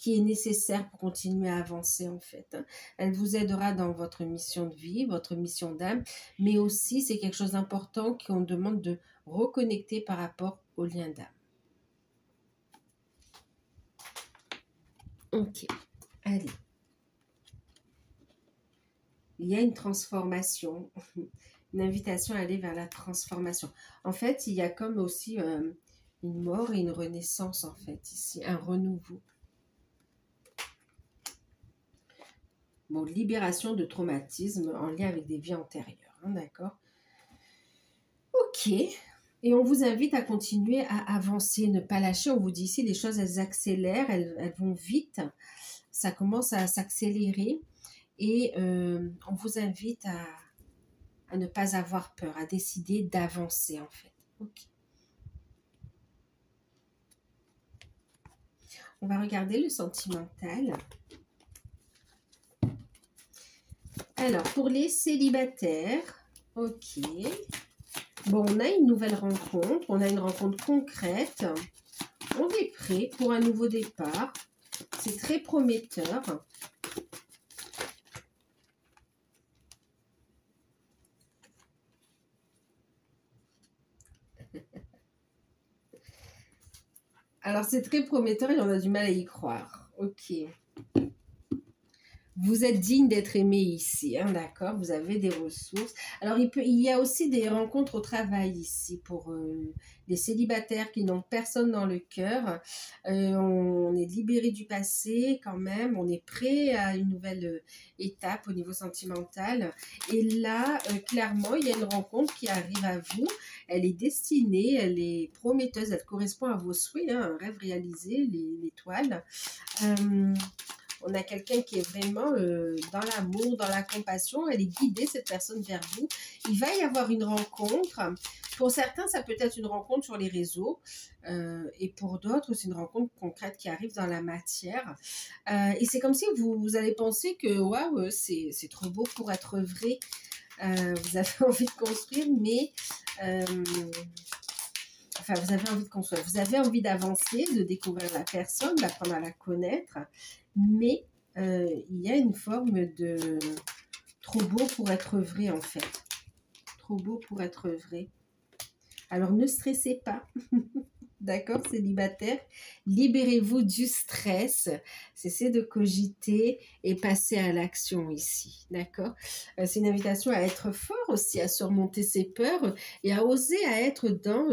est nécessaire pour continuer à avancer en fait. Elle vous aidera dans votre mission de vie, votre mission d'âme, mais aussi c'est quelque chose d'important qu'on demande de reconnecter par rapport au lien d'âme. Ok, allez. Il y a une transformation, une invitation à aller vers la transformation. En fait, il y a comme aussi une mort et une renaissance en fait ici, un renouveau. Bon, libération de traumatisme en lien avec des vies antérieures, hein, d'accord? Ok, et on vous invite à continuer à avancer, ne pas lâcher. On vous dit ici, les choses, elles accélèrent, elles vont vite, ça commence à s'accélérer et on vous invite à ne pas avoir peur, à décider d'avancer en fait. Ok. On va regarder le sentimental. Alors, pour les célibataires, ok. Bon, on a une nouvelle rencontre, on a une rencontre concrète. On est prêt pour un nouveau départ. C'est très prometteur. Alors, c'est très prometteur et on a du mal à y croire. Ok. Vous êtes digne d'être aimé ici, hein, d'accord? Vous avez des ressources. Alors, il y a aussi des rencontres au travail ici pour les célibataires qui n'ont personne dans le cœur. On est libéré du passé quand même. On est prêt à une nouvelle étape au niveau sentimental. Et là, clairement, il y a une rencontre qui arrive à vous. Elle est destinée, elle est prometteuse, elle correspond à vos souhaits, hein, un rêve réalisé, l'étoile. On a quelqu'un qui est vraiment dans l'amour, dans la compassion. Elle est guidée, cette personne, vers vous. Il va y avoir une rencontre. Pour certains, ça peut être une rencontre sur les réseaux. Et pour d'autres, c'est une rencontre concrète qui arrive dans la matière. Et c'est comme si vous allez penser que waouh, c'est trop beau pour être vrai. Vous avez envie de construire, mais... Enfin, vous avez envie de construire, vous avez envie d'avancer, de découvrir la personne, d'apprendre à la connaître, mais il y a une forme de trop beau pour être vrai en fait. Trop beau pour être vrai. Alors ne stressez pas, d'accord, célibataire, libérez-vous du stress, cessez de cogiter et passez à l'action ici, d'accord. C'est une invitation à être fort aussi, à surmonter ses peurs et à oser à être dans...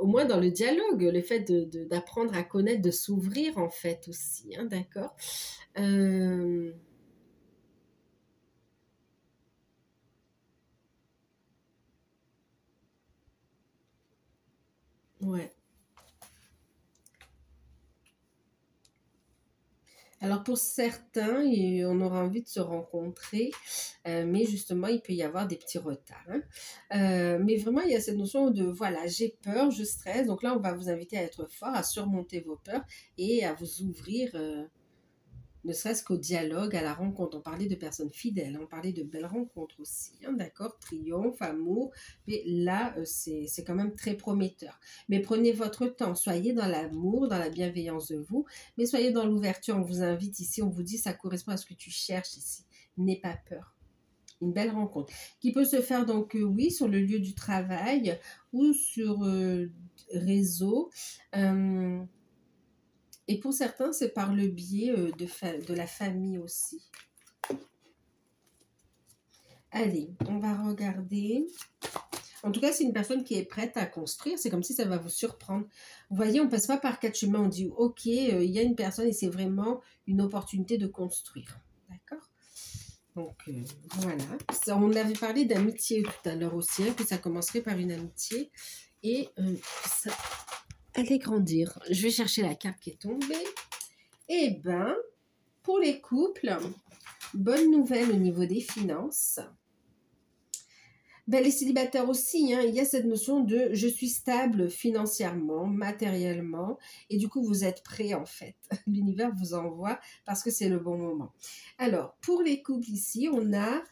au moins dans le dialogue, le fait d'apprendre à connaître, de s'ouvrir en fait aussi, hein, d'accord. Ouais. Alors pour certains, on aura envie de se rencontrer, mais justement, il peut y avoir des petits retards, hein. Mais vraiment, il y a cette notion de, voilà, j'ai peur, je stresse. Donc là, on va vous inviter à être fort, à surmonter vos peurs et à vous ouvrir ne serait-ce qu'au dialogue, à la rencontre. On parlait de personnes fidèles, on parlait de belles rencontres aussi, hein, d'accord, triomphe, amour, mais là, c'est quand même très prometteur. Mais prenez votre temps, soyez dans l'amour, dans la bienveillance de vous, mais soyez dans l'ouverture, on vous invite ici, on vous dit ça correspond à ce que tu cherches ici, n'aie pas peur. Une belle rencontre qui peut se faire donc, oui, sur le lieu du travail ou sur réseau. Et pour certains, c'est par le biais de la famille aussi. Allez, on va regarder. En tout cas, c'est une personne qui est prête à construire. C'est comme si ça va vous surprendre. Vous voyez, on ne passe pas par 4 chemins. On dit, ok, il y a une personne et c'est vraiment une opportunité de construire. D'accord? Donc, voilà. On avait parlé d'amitié tout à l'heure aussi, hein, que ça commencerait par une amitié. Et ça allait grandir. Je vais chercher la carte qui est tombée. Eh bien, pour les couples, bonne nouvelle au niveau des finances. Ben, les célibataires aussi, hein, il y a cette notion de je suis stable financièrement, matériellement, et du coup vous êtes prêts en fait. L'univers vous envoie parce que c'est le bon moment. Alors, pour les couples ici, on a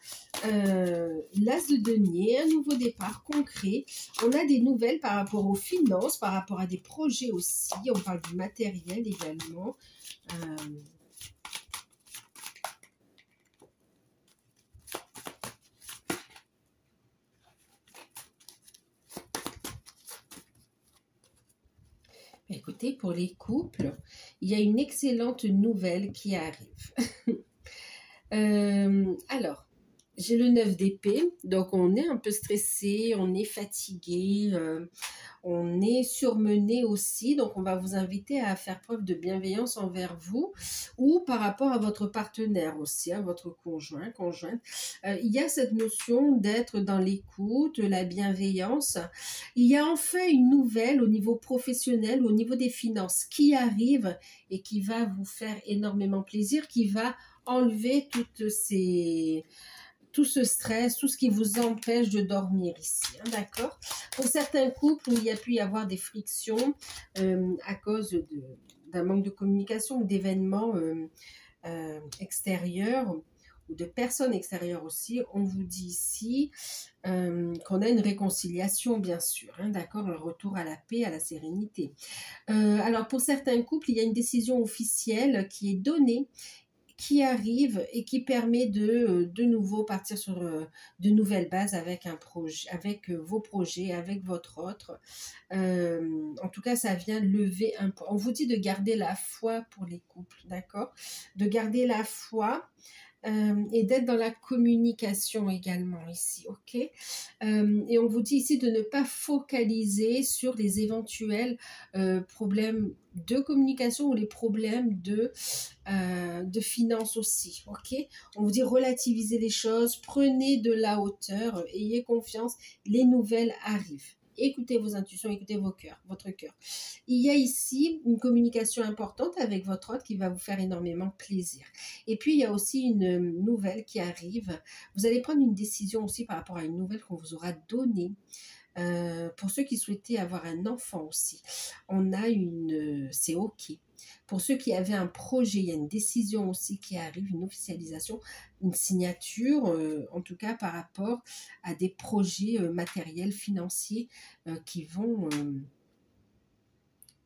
l'as de denier, un nouveau départ concret. On a des nouvelles par rapport aux finances, par rapport à des projets aussi. On parle du matériel également. Écoutez, pour les couples, il y a une excellente nouvelle qui arrive. Alors, j'ai le 9 d'épée, donc on est un peu stressé, on est fatigué, on est surmené aussi, donc on va vous inviter à faire preuve de bienveillance envers vous ou par rapport à votre partenaire aussi, à votre conjointe. Il y a cette notion d'être dans l'écoute, la bienveillance. Il y a enfin une nouvelle au niveau professionnel, au niveau des finances qui arrive et qui va vous faire énormément plaisir, qui va enlever tout ce stress, tout ce qui vous empêche de dormir ici, hein, d'accord? Pour certains couples où il y a pu y avoir des frictions à cause d'un manque de communication ou d'événements extérieurs ou de personnes extérieures aussi, on vous dit ici qu'on a une réconciliation, bien sûr, hein, d'accord, un retour à la paix, à la sérénité. Alors, pour certains couples, il y a une décision officielle qui est donnée, qui arrive et qui permet de nouveau partir sur de nouvelles bases avec un projet, avec vos projets, avec votre autre. En tout cas, ça vient lever un point. On vous dit de garder la foi pour les couples, d'accord? De garder la foi. Et d'être dans la communication également ici, ok? Et on vous dit ici de ne pas focaliser sur les éventuels problèmes de communication ou les problèmes de finances aussi, ok? On vous dit relativiser les choses, prenez de la hauteur, ayez confiance, les nouvelles arrivent. Écoutez vos intuitions, écoutez votre cœur. Il y a ici une communication importante avec votre hôte qui va vous faire énormément plaisir. Et puis, il y a aussi une nouvelle qui arrive. Vous allez prendre une décision aussi par rapport à une nouvelle qu'on vous aura donnée. Pour ceux qui souhaitaient avoir un enfant aussi, c'est ok. Pour ceux qui avaient un projet, il y a une décision aussi qui arrive, une officialisation, une signature, en tout cas par rapport à des projets matériels, financiers qui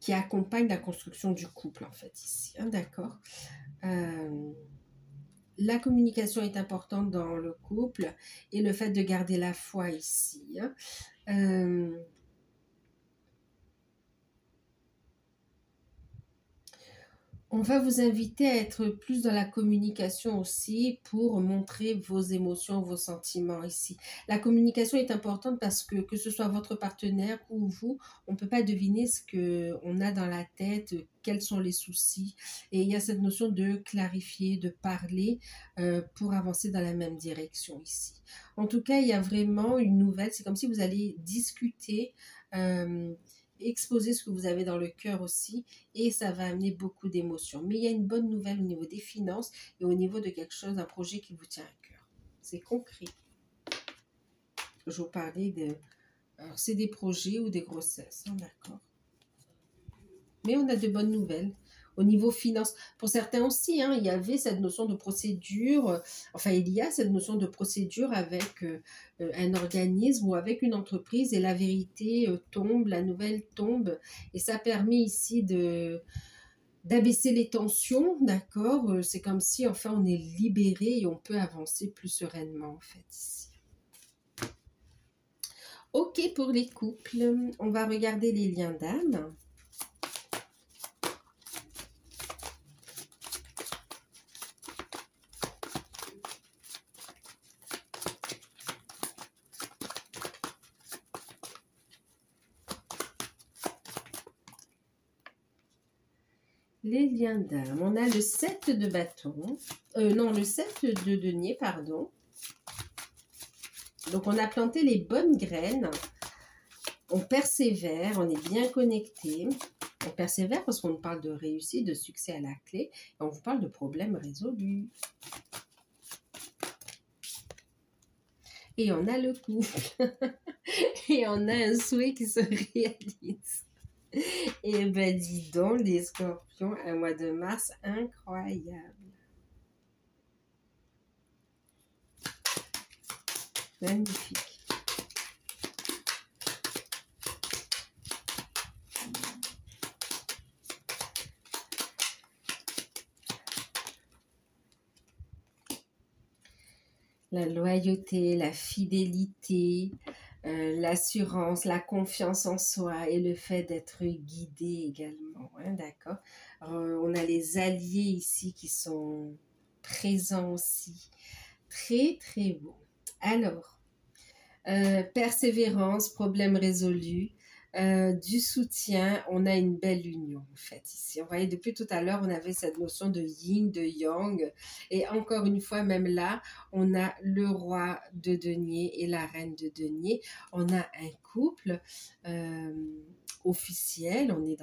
accompagnent la construction du couple en fait ici, hein, d'accord. La communication est importante dans le couple et le fait de garder la foi ici, hein. On va vous inviter à être plus dans la communication aussi pour montrer vos émotions, vos sentiments ici. La communication est importante parce que ce soit votre partenaire ou vous, on ne peut pas deviner ce qu'on a dans la tête, quels sont les soucis. Et il y a cette notion de clarifier, de parler pour avancer dans la même direction ici. En tout cas, il y a vraiment une nouvelle, c'est comme si vous allez discuter, exposer ce que vous avez dans le cœur aussi et ça va amener beaucoup d'émotions. Mais il y a une bonne nouvelle au niveau des finances et au niveau de quelque chose, d'un projet qui vous tient à cœur. C'est concret. Je vous parlais de... Alors, c'est des projets ou des grossesses, hein, d'accord. Mais on a de bonnes nouvelles au niveau finance. Pour certains aussi, hein, il y avait cette notion de procédure, enfin il y a cette notion de procédure avec un organisme ou avec une entreprise et la vérité tombe, la nouvelle tombe et ça permet ici d'abaisser les tensions, d'accord? C'est comme si enfin on est libéré et on peut avancer plus sereinement en fait ici. Ok pour les couples, on va regarder les liens d'âme. Les liens d'âme, on a le 7 de bâton, non le 7 de denier, pardon. Donc on a planté les bonnes graines, on persévère, on est bien connecté. On persévère parce qu'on parle de réussite, de succès à la clé, et on vous parle de problèmes résolus. Et on a le couple, et on a un souhait qui se réalise. Et ben dis donc les scorpions, un mois de mars incroyable. Magnifique. La loyauté, la fidélité, l'assurance, la confiance en soi et le fait d'être guidé également, hein, d'accord? On a les alliés ici qui sont présents aussi. Très, très beau. Alors, persévérance, problème résolu, du soutien, on a une belle union en fait ici. On voyait depuis tout à l'heure, on avait cette notion de yin, de yang, et encore une fois, même là, on a le roi de denier et la reine de denier. On a un couple officiel, on est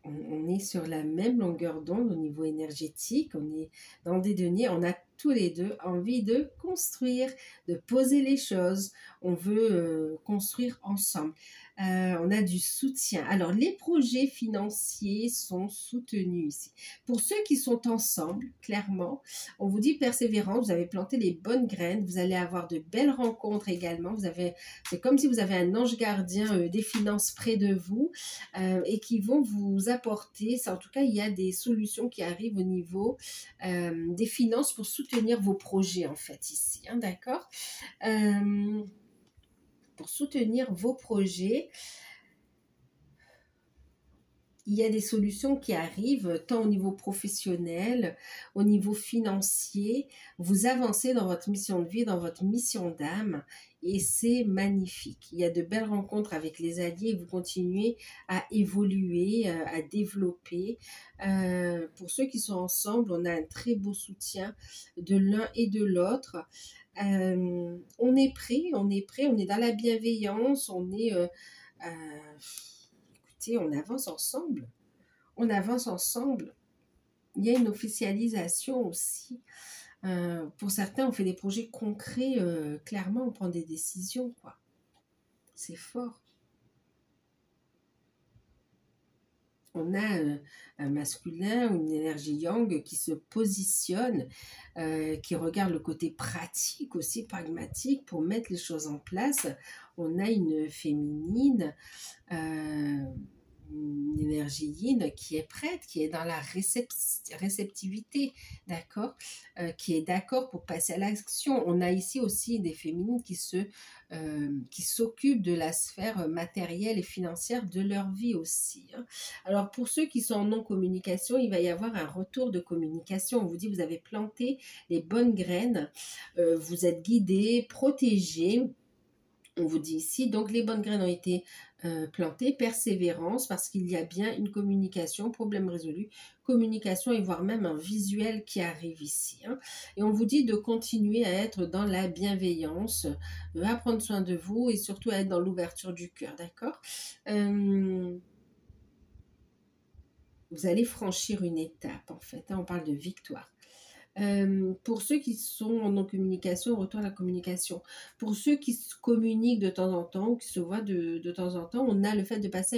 on est sur la même longueur d'onde au niveau énergétique, on est dans des deniers, on a tous les deux envie de construire, de poser les choses, on veut construire ensemble. On a du soutien. Alors, les projets financiers sont soutenus ici. Pour ceux qui sont ensemble, clairement, on vous dit persévérance, vous avez planté les bonnes graines, vous allez avoir de belles rencontres également. C'est comme si vous avez un ange gardien des finances près de vous et qui vont vous apporter, en tout cas, il y a des solutions qui arrivent au niveau des finances pour soutenir vos projets en fait ici, hein, d'accord? Pour soutenir vos projets, il y a des solutions qui arrivent tant au niveau professionnel, au niveau financier. Vous avancez dans votre mission de vie, dans votre mission d'âme et c'est magnifique. Il y a de belles rencontres avec les alliés. Vous continuez à évoluer, à développer. Pour ceux qui sont ensemble, on a un très beau soutien de l'un et de l'autre. On est prêt, on est dans la bienveillance, on avance ensemble. On avance ensemble. Il y a une officialisation aussi. Pour certains, on fait des projets concrets. Clairement, on prend des décisions, quoi. C'est fort. On a un masculin ou une énergie yang qui se positionne, qui regarde le côté pratique aussi, pragmatique, pour mettre les choses en place. On a une féminine, une énergie yin qui est prête, qui est dans la réceptivité, d'accord, qui est d'accord pour passer à l'action. On a ici aussi des féminines qui s'occupent de la sphère matérielle et financière de leur vie aussi, hein. Alors pour ceux qui sont en non-communication, il va y avoir un retour de communication. On vous dit vous avez planté les bonnes graines, vous êtes guidés, protégés. On vous dit ici, donc les bonnes graines ont été plantées, persévérance, parce qu'il y a bien une communication, problème résolu, communication et voire même un visuel qui arrive ici, hein. Et on vous dit de continuer à être dans la bienveillance, à prendre soin de vous et surtout à être dans l'ouverture du cœur, d'accord? Vous allez franchir une étape en fait, hein, on parle de victoire. Pour ceux qui sont en non-communication, retour à la communication. Pour ceux qui se communiquent de temps en temps, ou qui se voient de temps en temps, on a le fait de passer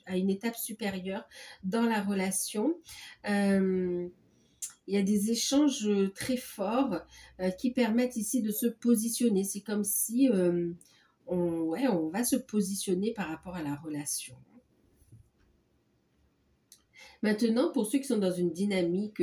à une étape supérieure dans la relation. Il y a des échanges très forts qui permettent ici de se positionner. C'est comme si on va se positionner par rapport à la relation. Maintenant, pour ceux qui sont dans une dynamique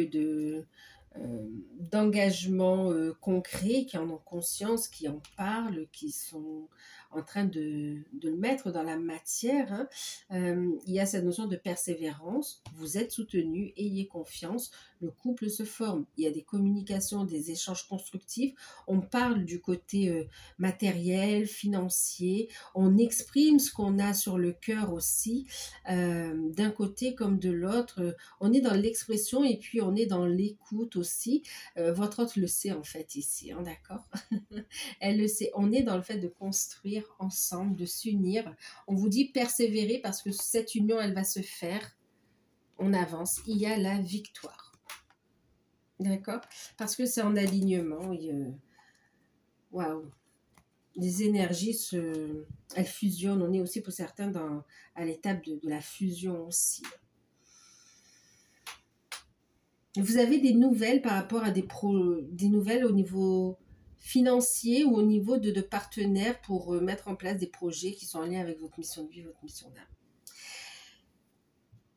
d'engagement concret, qui en ont conscience, qui en parlent, qui sont en train de le mettre dans la matière, hein, il y a cette notion de persévérance. Vous êtes soutenu, ayez confiance, le couple se forme. Il y a des communications, des échanges constructifs. On parle du côté matériel, financier. On exprime ce qu'on a sur le cœur aussi, d'un côté comme de l'autre. On est dans l'expression et puis on est dans l'écoute aussi. Votre hôte le sait en fait ici, hein, d'accord? Elle le sait. On est dans le fait de construire ensemble, de s'unir. On vous dit persévérer parce que cette union, elle va se faire. On avance. Il y a la victoire. D'accord? Parce que c'est en alignement. Waouh! Les énergies, elles fusionnent. On est aussi pour certains à l'étape de la fusion aussi. Vous avez des nouvelles par rapport à des nouvelles au niveau financier ou au niveau de partenaires pour mettre en place des projets qui sont en lien avec votre mission de vie, votre mission d'âme.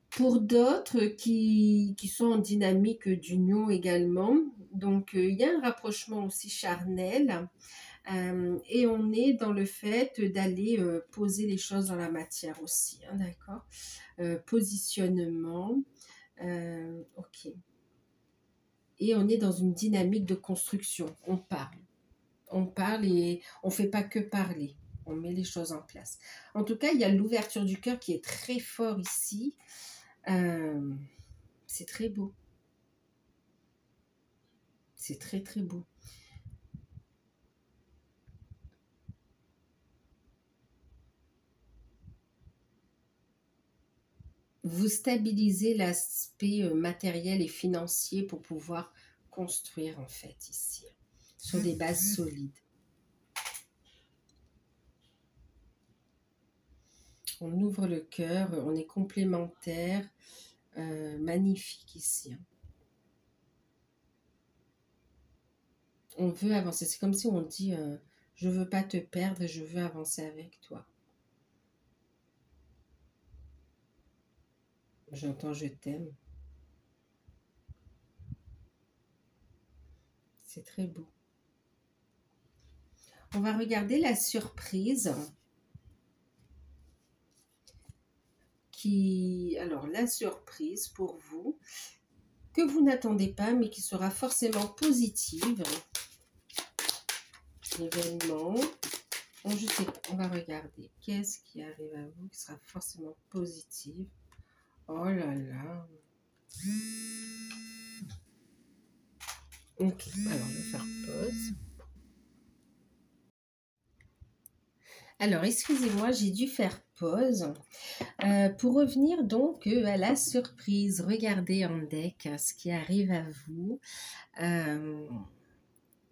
Pour d'autres qui sont en dynamique d'union également, donc il y a un rapprochement aussi charnel et on est dans le fait d'aller poser les choses dans la matière aussi, hein, d'accord? Positionnement, ok. Et on est dans une dynamique de construction. On parle et on ne fait pas que parler. On met les choses en place. En tout cas, il y a l'ouverture du cœur qui est très fort ici. C'est très beau. C'est très très beau. Vous stabilisez l'aspect matériel et financier pour pouvoir construire en fait ici, sur des bases solides. On ouvre le cœur, on est complémentaires, magnifique ici. On veut avancer, c'est comme si on dit je veux pas te perdre, je veux avancer avec toi. J'entends je t'aime. C'est très beau. On va regarder la surprise. Alors la surprise pour vous, que vous n'attendez pas, mais qui sera forcément positive. L'événement. Bon, je sais pas, on va regarder. Qu'est-ce qui arrive à vous qui sera forcément positif? Oh là là. Ok, alors je vais faire pause. Alors, excusez-moi, j'ai dû faire pause pour revenir donc à la surprise. Regardez en deck ce qui arrive à vous.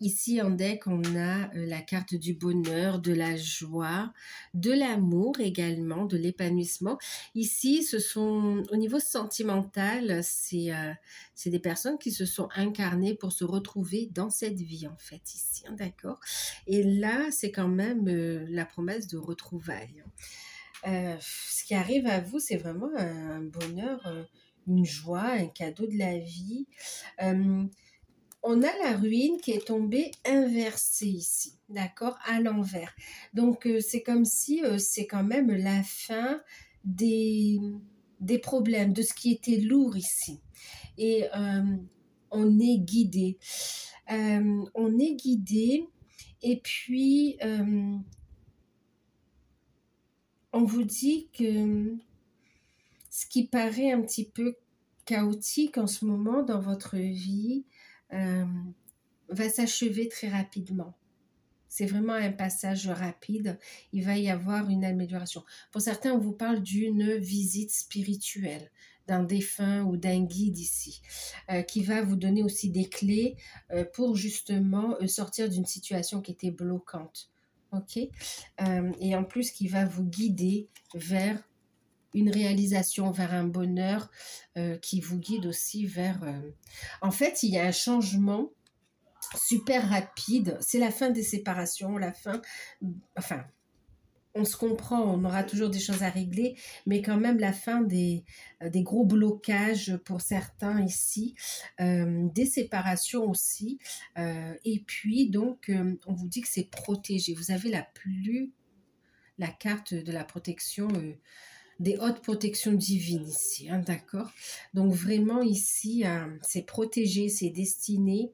Ici en deck, on a la carte du bonheur, de la joie, de l'amour également, de l'épanouissement. Ici, ce sont au niveau sentimental, c'est des personnes qui se sont incarnées pour se retrouver dans cette vie en fait ici, hein, d'accord? Et là, c'est quand même la promesse de retrouvailles. Ce qui arrive à vous, c'est vraiment un bonheur, une joie, un cadeau de la vie. On a la ruine qui est tombée inversée ici, d'accord, à l'envers. Donc, c'est comme si c'est quand même la fin des problèmes, de ce qui était lourd ici. Et on est guidé. On est guidé et puis on vous dit que ce qui paraît un petit peu chaotique en ce moment dans votre vie va s'achever très rapidement. C'est vraiment un passage rapide. Il va y avoir une amélioration. Pour certains, on vous parle d'une visite spirituelle, d'un défunt ou d'un guide ici, qui va vous donner aussi des clés pour justement sortir d'une situation qui était bloquante. OK? Et en plus, qui va vous guider vers une réalisation, vers un bonheur qui vous guide aussi vers... En fait, il y a un changement super rapide. C'est la fin des séparations, la fin... Enfin, on se comprend, on aura toujours des choses à régler, mais quand même la fin des gros blocages pour certains ici, des séparations aussi. Et puis, donc, on vous dit que c'est protégé. Vous avez la carte de la protection des hautes protections divines ici, hein, d'accord? Donc vraiment ici, c'est protégé, c'est destiné.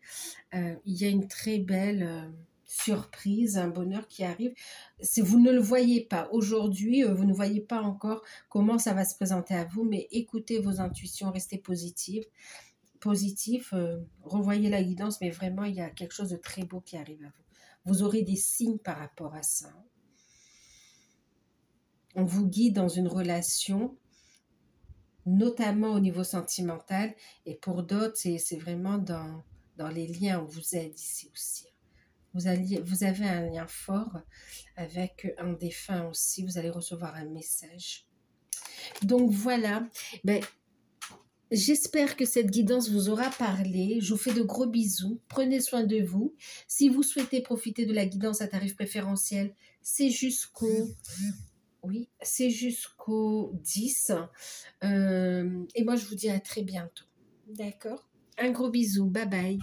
Il y a une très belle surprise, un bonheur qui arrive. Si vous ne le voyez pas aujourd'hui, vous ne voyez pas encore comment ça va se présenter à vous, mais écoutez vos intuitions, restez positif, revoyez la guidance, mais vraiment, il y a quelque chose de très beau qui arrive à vous. Vous aurez des signes par rapport à ça. On vous guide dans une relation, notamment au niveau sentimental, et pour d'autres, c'est vraiment dans les liens, on vous aide ici aussi. Vous avez un lien fort avec un défunt aussi, vous allez recevoir un message. Donc voilà, ben, j'espère que cette guidance vous aura parlé. Je vous fais de gros bisous, prenez soin de vous. Si vous souhaitez profiter de la guidance à tarif préférentiel, c'est jusqu'au... Oui, c'est jusqu'au 10. Et moi, je vous dis à très bientôt. D'accord? Un gros bisou. Bye bye.